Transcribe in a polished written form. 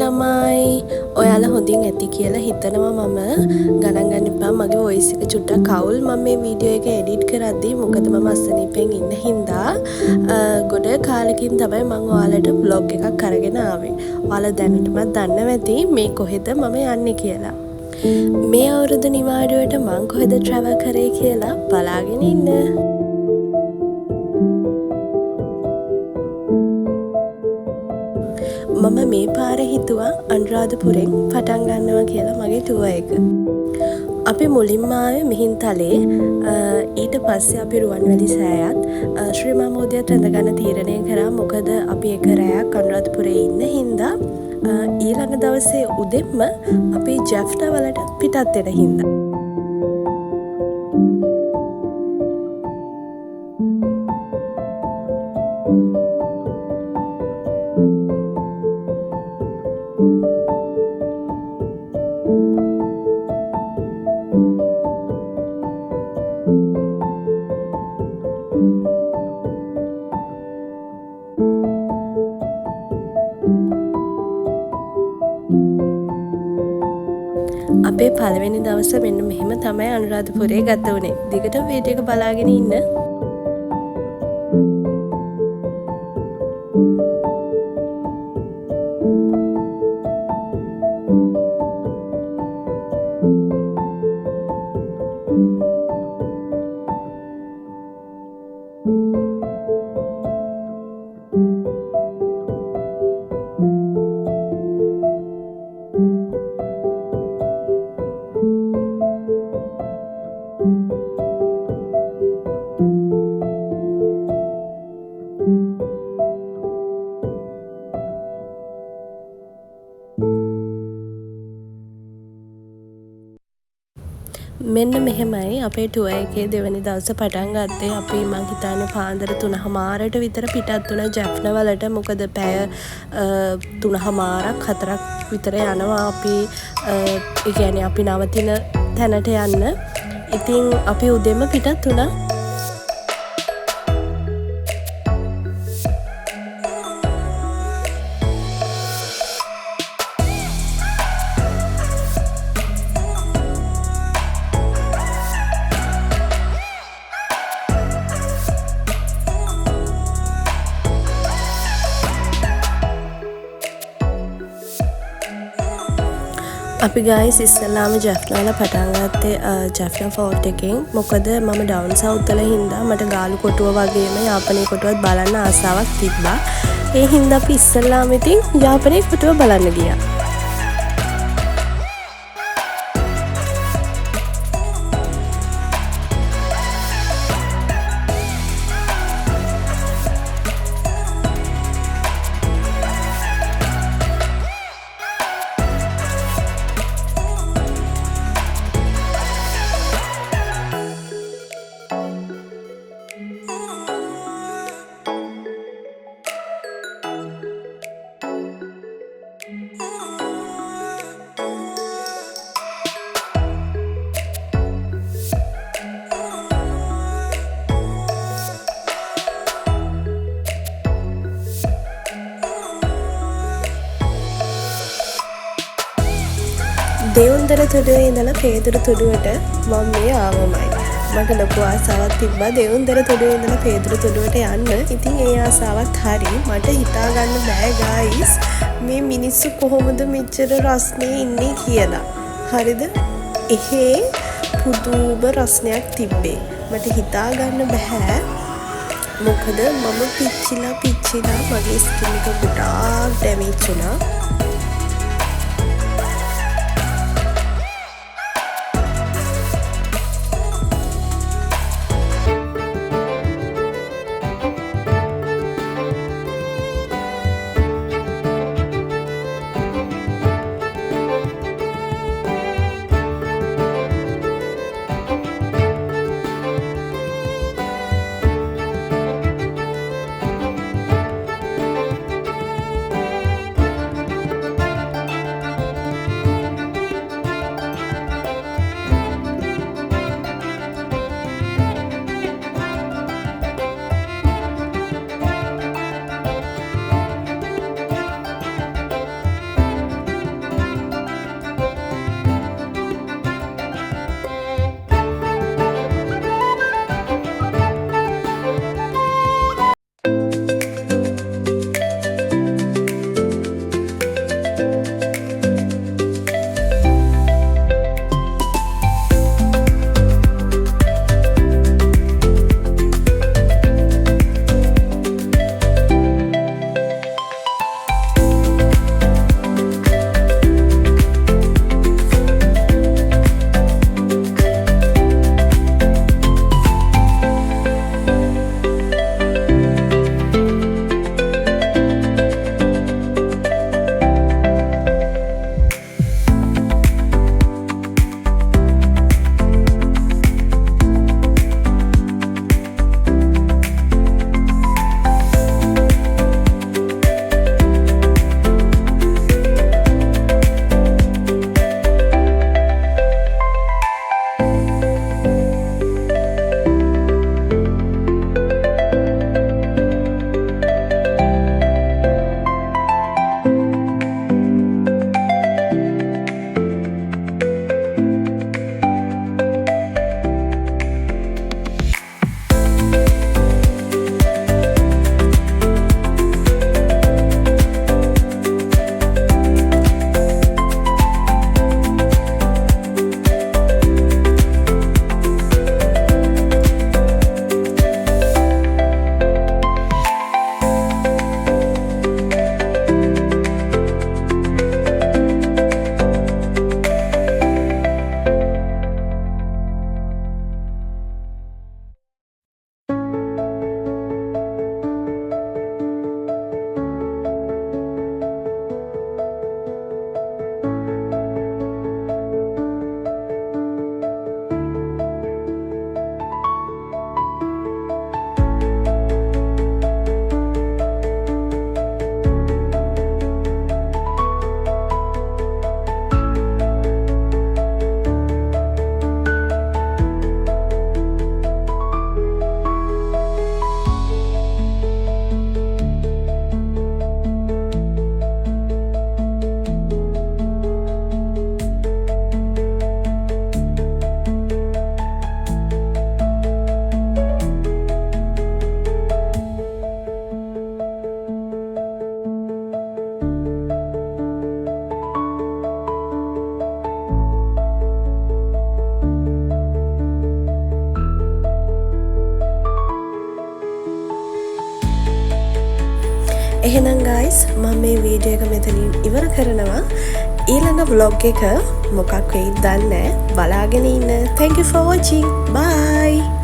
ළමයි ඔයාලා හොඳින් ඇති කියලා හිතනවා මම ගණන් ගන්න එපා මගේ වොයිස් එක චුට්ටක් අවුල් මම මේ වීඩියෝ එක එඩිට් කරද්දී මොකද මම අසනීපෙන් ඉන්න හින්දා ගොඩ කාලෙකින් තමයි මම ඔයාලට vlog එකක් අරගෙන ආවේ. ඔයාලා දැනටමත් දන්නවා ඇති මේ කොහෙද මම යන්නේ කියලා. මේ අවුරුදු නිවාඩුවට මම කොහෙද travel කරේ කියලා බලාගෙන ඉන්න. මම මේ පාර හිතුවා අනුරාධපුරෙන් පටන් ගන්නවා කියලා මගේ ටුවර් එක. අපි මුලින්ම ආවේ මිහින්තලේ ඊට පස්සේ අපි රුවන්වැලි සෑයත් ශ්‍රී මහමෝදියත් රැඳගන්න තීරණය කරා මොකද අපි එක රැයක් අනුරාධපුරේ ඉන්න හින්දා ඊළඟ දවසේ උදෙන්ම අපි ජැෆ්නා වලට පිටත් වෙන හින්දා අපේ පළවෙනි දවස මෙන්න මෙහෙම තමයි අනුරාධපුරේ ගත වුණේ. දිගටම වීඩියෝ එක බලාගෙන ඉන්න. මෙන්න මෙහෙමයි අපේ ටුවර් එකේ දෙවැනි දවසේ පටන් ගත්තේ. අපි මං හිතන්නේ පාන්දර 3:00ට විතර පිටත් වුණා ජැෆ්නා වලට. මොකද පැය 3:00ක් 4ක් විතර යනවා අපි ඒ කියන්නේ අපි නවතින තැනට යන්න. ඉතින් අපි උදේම පිටත් වුණා. අපි ගයිස් ඉස්සෙල්ලාම ජැෆ්නා වල පටන් ගත්තේ ජැෆ්නා ෆෝර්ට් එකෙන්. මොකද මම ඩවුන් සවුත් වල හින්දා මට ගාලු කොටුව වගේම යාපනයේ කොටුවත් බලන්න ආසාවක් තිබ්බා. ඒ හින්දා අපි ඉස්සෙල්ලාම ඉතින් යාපනයේ කොටුව බලන්න ගියා. දෙවුන්දර තුඩුවේ ඉඳලා පේදුරු තුඩුවට මම මේ ආවමයි. මට ලොකු ආසාවක් තිබ්බා දෙවුන්දර තුඩුවේ ඉඳලා පේදුරු තුඩුවට යන්න. ඉතින් ඒ ආසාවත් හරි. මට හිතා ගන්න බෑ ගයිස් මේ මිනිස්සු කොහොමද මෙච්චර රස්නේ ඉන්නේ කියලා. හරිද? එහෙ පුදුම රස්නයක් තිබ්බේ. මට හිතා ගන්න බෑ. මොකද මම පිච්චිලා මගේ ස්කින් එක ගොඩාක් ඩැමේජ් වුණා. එහෙනම් guys මම මේ වීඩියෝ එක මෙතනින් ඉවර කරනවා. ඊළඟ vlog එක මොකක් වෙයිද දන්නේ නැහැ. බලාගෙන ඉන්න. Thank you for watching. Bye.